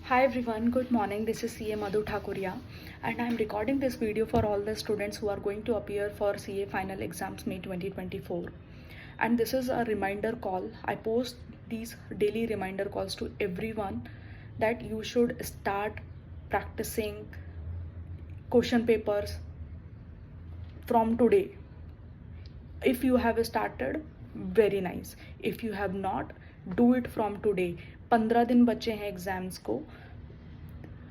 Hi everyone, good morning. This is CA Madhu Thakuria and I am recording this video for all the students who are going to appear for CA final exams May 2024. And this is a reminder call. I post these daily reminder calls to everyone that you should start practicing question papers from today. If you have started, very nice. If you have not, do it from today. 15 दिन बचे हैं exams को.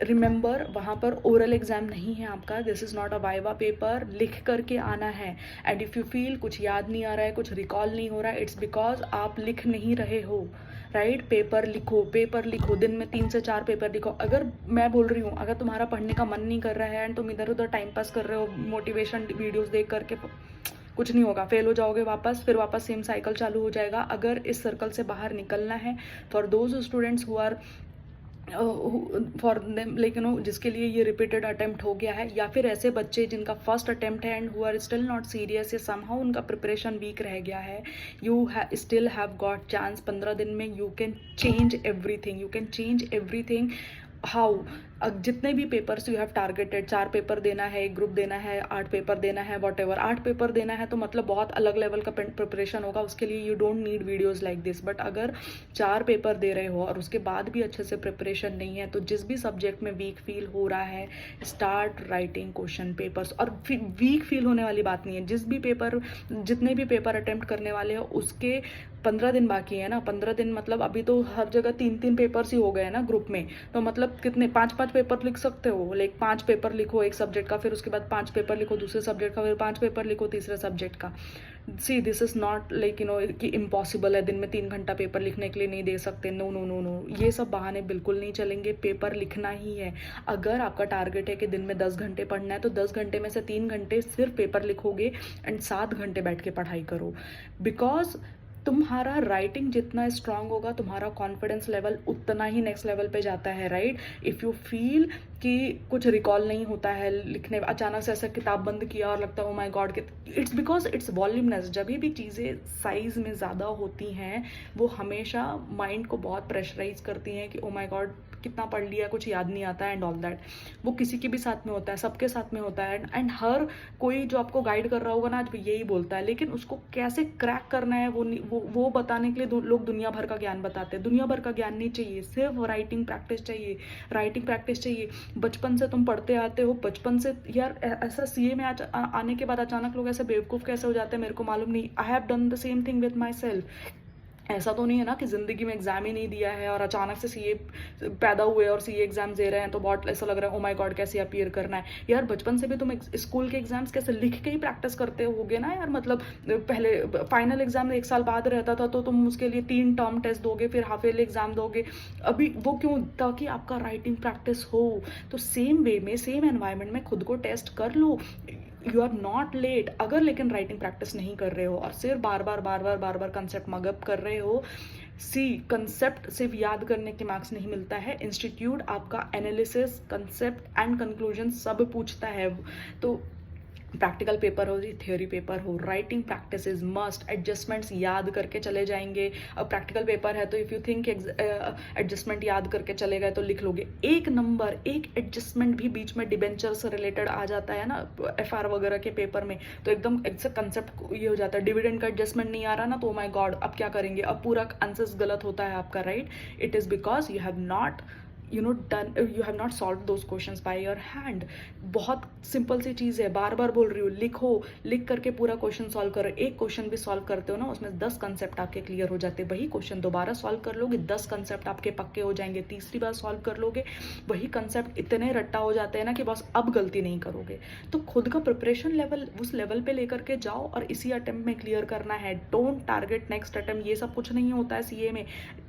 Remember, वहाँ पर oral exam नहीं है आपका. This is not a viva paper. लिख करके आना है. एंड इफ़ यू फील कुछ याद नहीं आ रहा है, कुछ रिकॉल नहीं हो रहा है, इट्स बिकॉज आप लिख नहीं रहे हो. राइट? पेपर लिखो. दिन में 3 से 4 पेपर लिखो. अगर मैं बोल रही हूँ, अगर तुम्हारा पढ़ने का मन नहीं कर रहा है एंड तुम इधर उधर टाइम पास कर रहे हो मोटिवेशन वीडियोज़ देख करके, कुछ नहीं होगा. फेल हो जाओगे वापस, फिर वापस सेम साइकिल चालू हो जाएगा. अगर इस सर्कल से बाहर निकलना है, for those students who are for them, लेकिन जिसके लिए ये रिपीटेड अटेम्प्ट हो गया है, या फिर ऐसे बच्चे जिनका फर्स्ट अटेम्प्ट है and who are still not serious, या समहाउ उनका प्रिपरेशन वीक रह गया है, you still have got chance. 15 दिन में you can change everything. How? जितने भी papers you have targeted, 4 paper देना है, 1 ग्रुप देना है, 8 पेपर देना है, वॉट एवर 8 पेपर देना है, तो मतलब बहुत अलग लेवल का प्रिपरेशन होगा. उसके लिए you don't need videos like this. But अगर 4 पेपर दे रहे हो और उसके बाद भी अच्छे से प्रिपरेशन नहीं है, तो जिस भी सब्जेक्ट में वीक फील हो रहा है, स्टार्ट राइटिंग क्वेश्चन पेपर्स. और वीक फील होने वाली बात नहीं है. जितने भी पेपर अटेम्प्ट करने वाले हो, उसके 15 दिन बाकी है ना. 15 दिन मतलब अभी तो हर जगह 3-3 पेपर्स ही हो गए ना ग्रुप में. तो मतलब कितने 5-5 पेपर लिख सकते हो. लाइक 5 पेपर लिखो एक सब्जेक्ट का, फिर उसके बाद 5 पेपर लिखो दूसरे सब्जेक्ट का, फिर 5 पेपर लिखो तीसरे सब्जेक्ट का. सी, दिस इज नॉट लाइक कि इम्पॉसिबल है. दिन में 3 घंटा पेपर लिखने के लिए नहीं दे सकते. नो नो नो नो, ये सब बहाने बिल्कुल नहीं चलेंगे. पेपर लिखना ही है. अगर आपका टारगेट है कि दिन में 10 घंटे पढ़ना है, तो 10 घंटे में से 3 घंटे सिर्फ पेपर लिखोगे एंड 7 घंटे बैठ के पढ़ाई करो. बिकॉज तुम्हारा राइटिंग जितना स्ट्रांग होगा, तुम्हारा कॉन्फिडेंस लेवल उतना ही नेक्स्ट लेवल पे जाता है. राइट? इफ़ यू फील कि कुछ रिकॉल नहीं होता है लिखने, अचानक से ऐसा किताब बंद किया और लगता है oh my God, it's because it's voluminous. जब भी चीज़ें साइज में ज़्यादा होती हैं, वो हमेशा माइंड को बहुत प्रेशराइज करती हैं कि ओ माय गॉड कितना पढ़ लिया, कुछ याद नहीं आता एंड ऑल दैट. वो किसी के भी साथ में होता है, सबके साथ में होता है. एंड हर कोई जो आपको गाइड कर रहा होगा ना, आज यही बोलता है. लेकिन उसको कैसे क्रैक करना है वो बताने के लिए लोग दुनिया भर का ज्ञान बताते हैं. दुनिया भर का ज्ञान नहीं चाहिए, सिर्फ राइटिंग प्रैक्टिस चाहिए. बचपन से तुम पढ़ते आते हो, बचपन से. यार ऐसा सीए में आने के बाद अचानक लोग ऐसे बेवकूफ़ कैसे हो जाते हैं, मेरे को मालूम नहीं. I have done the same thing with my self. ऐसा तो नहीं है ना कि ज़िंदगी में एग्जाम ही नहीं दिया है और अचानक से सीए पैदा हुए और सीए एग्जाम दे रहे हैं तो बहुत ऐसा लग रहा है ओ माय गॉड कैसे अपीयर करना है. यार बचपन से भी तुम स्कूल के एग्जाम्स कैसे लिख के ही प्रैक्टिस करते होगे ना यार. मतलब पहले फाइनल एग्जाम 1 साल बाद रहता था, तो तुम उसके लिए 3 टर्म टेस्ट दोगे, फिर हाफ ईयरली एग्जाम दोगे. अभी वो क्यों? ताकि आपका राइटिंग प्रैक्टिस हो. तो सेम वे में, सेम एनवायरनमेंट में खुद को टेस्ट कर लो. You are not late. अगर लेकिन राइटिंग प्रैक्टिस नहीं कर रहे हो और सिर्फ बार बार कंसेप्ट मगअप कर रहे हो, सी, कंसेप्ट सिर्फ याद करने के मार्क्स नहीं मिलता है. इंस्टीट्यूट आपका एनालिसिस, कंसेप्ट एंड कंक्लूजन सब पूछता है. तो प्रैक्टिकल पेपर हो, थियोरी पेपर हो, writing practice is must. Adjustments याद करके चले जाएंगे. अब प्रैक्टिकल पेपर है तो इफ़ यू थिंक एडजस्टमेंट याद करके चले गए तो लिख लोगे. एक नंबर, एक एडजस्टमेंट भी बीच में डिबेंचर से रिलेटेड आ जाता है ना एफआर वगैरह के पेपर में, तो एकदम कंसेप्ट ये हो जाता है. डिविडेंड का एडजस्टमेंट नहीं आ रहा ना, तो माई गॉड अब क्या करेंगे, अब पूरा आंसर्स गलत होता है आपका. Right? It is because you have not you have not solved those questions by your hand. बहुत सिंपल सी चीज़ है. बार बार बोल रही हूँ, लिख करके पूरा क्वेश्चन सॉल्व करो. एक क्वेश्चन भी सॉल्व करते हो ना, उसमें 10 कंसेप्ट आपके क्लियर हो जाते हैं. वही क्वेश्चन दोबारा सॉल्व कर लोगे, 10 कंसेप्ट आपके पक्के हो जाएंगे. तीसरी बार सॉल्व कर लोगे, वही कंसेप्ट इतने रट्टा हो जाते हैं ना कि बस अब गलती नहीं करोगे. तो खुद का प्रिपरेशन लेवल उस लेवल पे लेकर के जाओ और इसी अटेम्प्ट में क्लियर करना है. Don't target next attempt. ये सब कुछ नहीं होता है सीए में.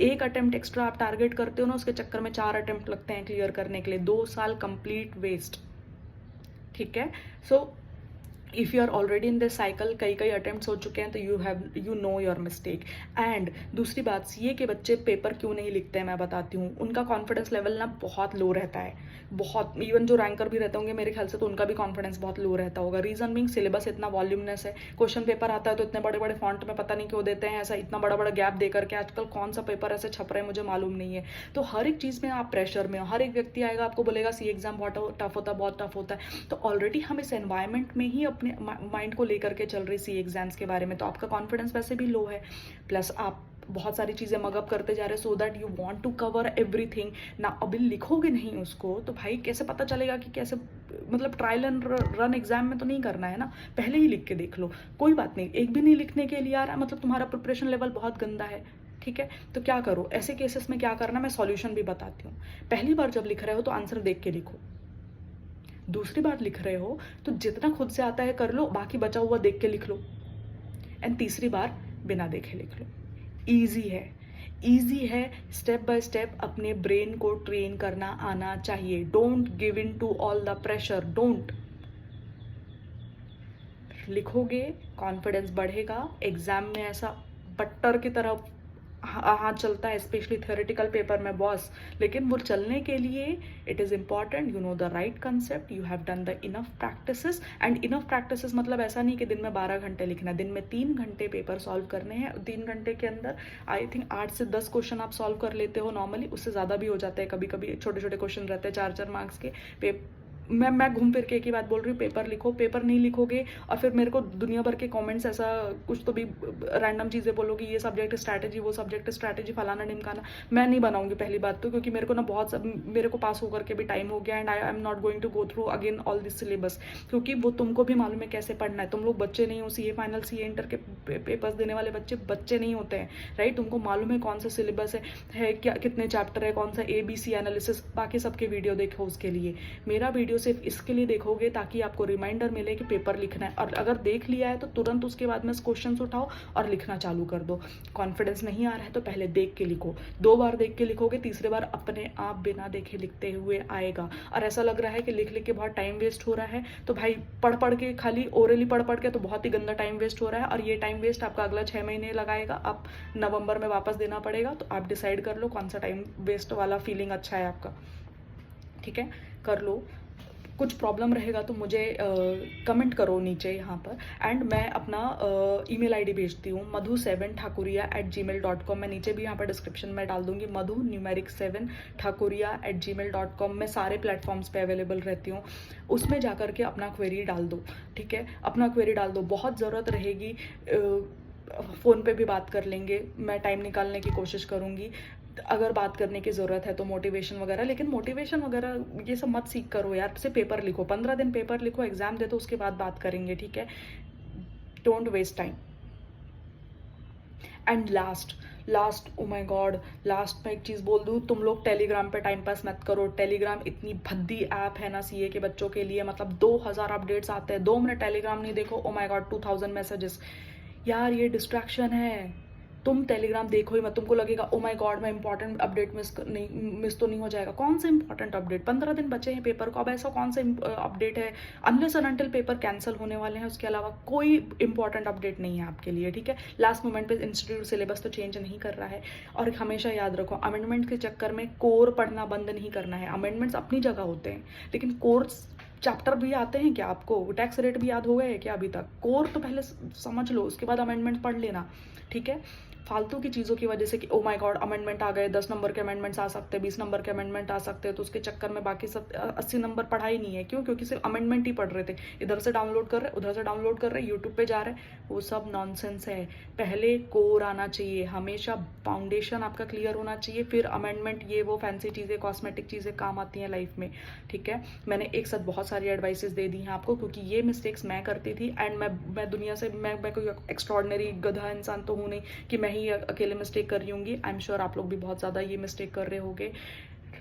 एक अटेम्प्ट एक्स्ट्रा आप टारगेट करते हो ना, उसके चक्कर में 4 अटेम्प्ट लगते हैं क्लियर करने के लिए. 2 साल कंप्लीट वेस्ट. ठीक है? So if you are already in this cycle, कई कई अटेम्प्ट्स हो चुके हैं, तो you know your mistake. And दूसरी बात, सीए के बच्चे पेपर क्यों नहीं लिखते हैं मैं बताती हूँ। उनका कॉन्फिडेंस लेवल ना बहुत लो रहता है, बहुत। इवन जो रैंकर भी रहते होंगे मेरे ख्याल से, तो उनका भी कॉन्फिडेंस बहुत लो रहता होगा। रीजन मीन सिलेबस इतना वॉल्यूमनेस है, क्वेश्चन पेपर आता है तो इतने बड़े बड़े फॉन्ट में पता नहीं क्यों देते हैं ऐसा, इतना बड़ा बड़ा गैप दे करके। आजकल कौन सा पेपर ऐसे छप रहे हैं मुझे मालूम नहीं है। तो हर एक चीज़ में आप प्रेशर में हो, हर एक व्यक्ति आएगा आपको बोलेगा सी एग्जाम बहुत टफ होता है, बहुत टफ होता है। तो ऑलरेडी हम इस एनवायरमेंट में ही अपने माइंड को लेकर के चल रही सी एग्जाम्स के बारे में, तो आपका कॉन्फिडेंस वैसे भी लो है। प्लस आप बहुत सारी चीज़ें मगअप करते जा रहे हैं, so that you want to cover everything ना। अभी लिखोगे नहीं उसको तो भाई कैसे पता चलेगा कि कैसे, मतलब ट्रायल एंड रन एग्जाम में तो नहीं करना है ना, पहले ही लिख के देख लो। कोई बात नहीं, एक भी नहीं लिखने के लिए आ रहा है मतलब तुम्हारा प्रिपरेशन लेवल बहुत गंदा है, ठीक है। तो क्या करो ऐसे केसेस में, क्या करना मैं सॉल्यूशन भी बताती हूँ। पहली बार जब लिख रहे हो तो आंसर देख के लिखो। दूसरी बार लिख रहे हो तो जितना खुद से आता है कर लो, बाकी बचा हुआ देख के लिख लो। एंड तीसरी बार बिना देखे लिख लो। ईजी है, ईजी है। स्टेप बाय स्टेप अपने ब्रेन को ट्रेन करना आना चाहिए। Don't give in to all the pressure, don't. लिखोगे कॉन्फिडेंस बढ़ेगा, एग्जाम में ऐसा बट्टर की तरह हाथ चलता है, स्पेशली थ्योरेटिकल पेपर में बॉस। लेकिन वो चलने के लिए it is important you know the right concept, you have done the enough practices. And enough practices मतलब ऐसा नहीं कि दिन में 12 घंटे लिखना है, दिन में 3 घंटे पेपर सॉल्व करने हैं। 3 घंटे के अंदर आई थिंक 8 से 10 क्वेश्चन आप सॉल्व कर लेते हो नॉर्मली, उससे ज़्यादा भी हो जाता है कभी कभी। छोटे छोटे क्वेश्चन रहते हैं 4-4 मार्क्स के। मैं घूम फिर के एक ही बात बोल रही हूँ, पेपर लिखो। पेपर नहीं लिखोगे और फिर मेरे को दुनिया भर के कमेंट्स ऐसा कुछ तो भी रैंडम चीज़ें बोलोगे, ये सब्जेक्ट स्ट्रैटेजी, वो सब्जेक्ट स्ट्रैटेजी, फलाना ढिमकाना। मैं नहीं बनाऊंगी पहली बात तो, क्योंकि मेरे को ना बहुत मेरे को पास होकर के भी टाइम हो गया। And I am not going to go through again all this syllabus, क्योंकि वो तुमको भी मालूम है कैसे पढ़ना है। तुम लोग बच्चे नहीं हो, सीए फाइनल, सीए इंटर के पेपर्स देने वाले बच्चे नहीं होते हैं, राइट। तुमको मालूम है कौन सा सिलेबस है क्या, कितने चैप्टर है, कौन सा ABC एनालिसिस, बाकी सबके वीडियो देखो उसके लिए। मेरा वीडियो सिर्फ इसके लिए देखोगे ताकि आपको रिमाइंडर मिले कि पेपर लिखना है। और अगर देख लिया है तो तुरंत उसके बाद में क्वेश्चन उठाओ और लिखना चालू कर दो। कॉन्फिडेंस नहीं आ रहा है तो पहले देख के लिखो। 2 बार देख के लिखोगे, तीसरे बार अपने आप बिना देखे लिखते हुए आएगा। और ऐसा लग रहा है कि लिख लिख के बहुत टाइम वेस्ट हो रहा है, तो भाई पढ़ के, खाली ओरली पढ़ के तो बहुत ही गंदा टाइम वेस्ट हो रहा है। और ये टाइम वेस्ट आपका अगला 6 महीने लगाएगा, आप नवंबर में वापस देना पड़ेगा। तो आप डिसाइड कर लो कौन सा टाइम वेस्ट वाला फीलिंग अच्छा है आपका, ठीक है। कर लो। कुछ प्रॉब्लम रहेगा तो मुझे कमेंट करो नीचे यहाँ पर। एंड मैं अपना ईमेल आईडी भेजती हूँ madhu7thakuria@gmail.com। मैं नीचे भी यहाँ पर डिस्क्रिप्शन में डाल दूंगी, madhu7thakuria@gmail.com। मैं सारे प्लेटफॉर्म्स पे अवेलेबल रहती हूँ, उसमें जा कर के अपना क्वेरी डाल दो, ठीक है। अपना क्वेरी डाल दो, बहुत ज़रूरत रहेगी फ़ोन पे भी बात कर लेंगे, मैं टाइम निकालने की कोशिश करूँगी। अगर बात करने की ज़रूरत है तो मोटिवेशन वगैरह, लेकिन मोटिवेशन वगैरह ये सब मत सीख करो यार। से पेपर लिखो, 15 दिन पेपर लिखो, एग्जाम दे दो, उसके बाद बात करेंगे, ठीक है। Don't waste time. And last oh my god, last में एक चीज़ बोल दूँ, तुम लोग टेलीग्राम पे टाइम पास मत करो। टेलीग्राम इतनी भद्दी ऐप है ना सीए के बच्चों के लिए, मतलब 2000 अपडेट्स आते हैं, 2 मिनट टेलीग्राम नहीं देखो, ओ माय गॉड 2000 मैसेजेस। यार ये डिस्ट्रैक्शन है, तुम टेलीग्राम देखो ही मत। तुमको लगेगा ओ माय गॉड मैं इंपॉर्टेंट अपडेट मिस तो नहीं हो जाएगा। कौन सा इंपॉर्टेंट अपडेट, 15 दिन बचे हैं पेपर को, अब ऐसा कौन सा अपडेट है। Unless and until paper cancel होने वाले हैं, उसके अलावा कोई इंपॉर्टेंट अपडेट नहीं है आपके लिए, ठीक है। लास्ट मोमेंट पे इंस्टीट्यूट सिलेबस तो चेंज नहीं कर रहा है। और हमेशा याद रखो, अमेंडमेंट के चक्कर में कोर पढ़ना बंद नहीं करना है। अमेंडमेंट्स अपनी जगह होते हैं, लेकिन कोर्स चैप्टर भी आते हैं क्या आपको, टैक्स रेट भी याद हो गए हैं क्या अभी तक। कोर तो पहले समझ लो, उसके बाद अमेंडमेंट पढ़ लेना, ठीक है। फालतू की चीज़ों की वजह से कि ओ माय गॉड अमेंडमेंट आ गए, 10 नंबर के अमेंडमेंट्स आ सकते हैं, 20 नंबर के अमेंडमेंट आ सकते हैं, तो उसके चक्कर में बाकी सब 80 नंबर पढ़ाई नहीं है। क्यों? क्योंकि सिर्फ अमेंडमेंट ही पढ़ रहे थे, इधर से डाउनलोड कर रहे, उधर से डाउनलोड कर रहे, यूट्यूब पे जा रहे, वो सब नॉनसेंस है। पहले कोर आना चाहिए, हमेशा फाउंडेशन आपका क्लियर होना चाहिए, फिर अमेंडमेंट ये वो फैंसी चीज़ें, कॉस्मेटिक चीज़ें काम आती हैं लाइफ में, ठीक है। मैंने एक साथ बहुत सारी एडवाइसेस दे दी हैं आपको, क्योंकि ये मिस्टेक्स मैं करती थी। एंड मैं दुनिया से मैं कोई एक्स्ट्रॉर्डनरी गधा इंसान तो हूँ नहीं कि मैं ही अकेले मिस्टेक कर रही होंगी। आई एम श्योर आप लोग भी बहुत ज़्यादा ये मिस्टेक कर रहे होंगे।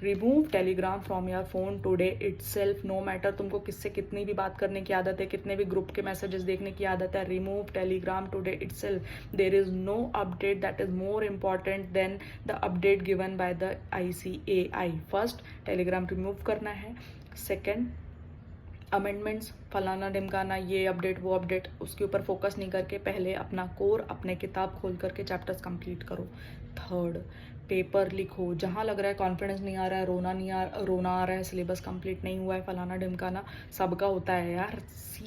Remove Telegram from your phone today itself. No matter तुमको किससे कितनी भी बात करने की आदत है, कितने भी ग्रुप के मैसेजेस देखने की आदत है, remove Telegram today itself. There is no update that is more important than the update given by the ICAI। First Telegram remove करना है, सेकेंड अमेंडमेंट्स फलाना ढिमकाना, ये अपडेट वो अपडेट, उसके ऊपर फोकस नहीं करके पहले अपना कोर, अपने किताब खोल करके चैप्टर्स कंप्लीट करो। थर्ड, पेपर लिखो। जहाँ लग रहा है कॉन्फिडेंस नहीं आ रहा है, रोना आ रहा है, सिलेबस कंप्लीट नहीं हुआ है, फलाना ढिमकाना, सबका होता है यार।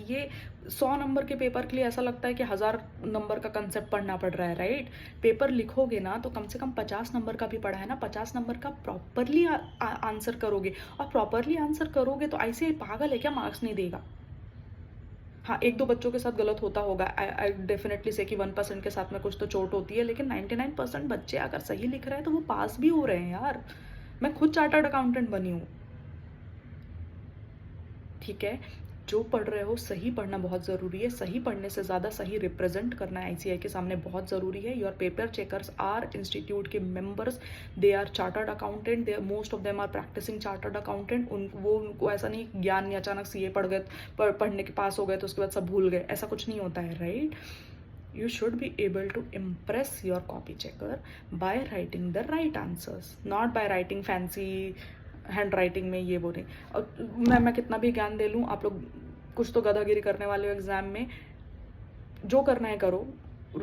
ये 100 नंबर के पेपर के लिए ऐसा लगता है कि 1000 नंबर का कंसेप्ट पढ़ना पड़ रहा है, राइट। पेपर लिखोगे ना तो कम से कम 50 नंबर का भी पढ़ा है ना, 50 नंबर का प्रॉपरली आंसर करोगे। और प्रॉपरली आंसर करोगे तो ऐसे पागल है क्या मार्क्स नहीं देगा? हाँ, 1-2 बच्चों के साथ गलत होता होगा, आई डेफिनेटली से कि 1% के साथ में कुछ तो चोट होती है, लेकिन 99% बच्चे अगर सही लिख रहे हैं तो वो पास भी हो रहे हैं यार। मैं खुद चार्टर्ड अकाउंटेंट बनी हूँ, ठीक है। जो पढ़ रहे हो सही पढ़ना बहुत ज़रूरी है। सही पढ़ने से ज़्यादा सही रिप्रेजेंट करना आईसीआई के सामने बहुत ज़रूरी है। Your paper checkers are institute के members, they are chartered accountant, they most of them are practising chartered accountant. उनको ऐसा नहीं ज्ञान नहीं, अचानक सीए पढ़ गए, पढ़ने के पास हो गए तो उसके बाद सब भूल गए, ऐसा कुछ नहीं होता है, right. You should be able to impress your copy checker by writing the right answers, not by writing fancy hand writing में ये वो नहीं। और मैं कितना भी ज्ञान दे लूँ, आप लोग कुछ तो गधागिरी करने वाले हो एग्जाम में। जो करना है करो,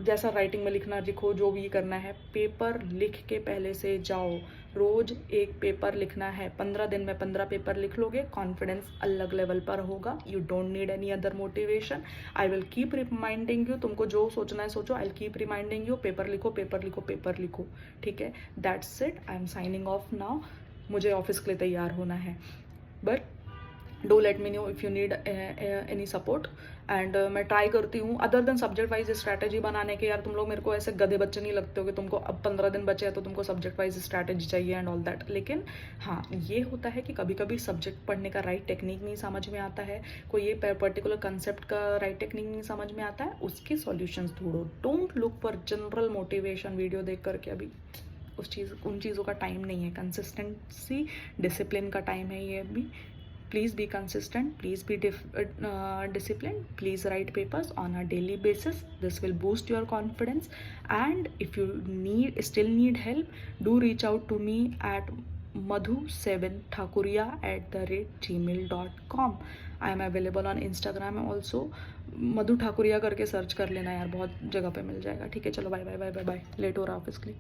जैसा राइटिंग में लिखना लिखो, जो भी करना है। पेपर लिख के पहले से जाओ, रोज एक पेपर लिखना है। 15 दिन में 15 पेपर लिख लोगे, कॉन्फिडेंस अलग लेवल पर होगा। You don't need any other motivation. I will keep reminding you, तुमको जो सोचना है सोचो, I will keep reminding you, paper लिखो पेपर लिखो पेपर लिखो, ठीक है। That's it, I am signing off now. मुझे ऑफिस के लिए तैयार होना है, but do let me know if you need any support. And मैं ट्राई करती हूँ other than subject wise strategy बनाने के। यार तुम लोग मेरे को ऐसे गधे बच्चे नहीं लगते हो कि तुमको अब 15 दिन बचे हैं तो तुमको सब्जेक्ट वाइज स्ट्रैटेजी चाहिए एंड ऑल दैट। लेकिन हाँ, ये होता है कि कभी कभी सब्जेक्ट पढ़ने का राइट टेक्निक नहीं समझ में आता है, कोई ये पर्टिकुलर कंसेप्ट का राइट टेक्निक नहीं समझ में आता है, उसके सॉल्यूशंस ढूंढो। Don't look for general motivation video देख करके। अभी उन चीज़ों का टाइम नहीं है। कंसिस्टेंसी, डिसिप्लिन का टाइम है ये अभी। Please be consistent, please be disciplined, please write papers on a daily basis. This will boost your confidence. And if you still need help, do reach out to me at madhu7thakuria@gmail.com. I am available on Instagram also. मधु ठाकुरिया करके search कर लेना यार, बहुत जगह पे मिल जाएगा, ठीक है। चलो bye bye bye bye bye, late हो रहा ऑफिस के लिए।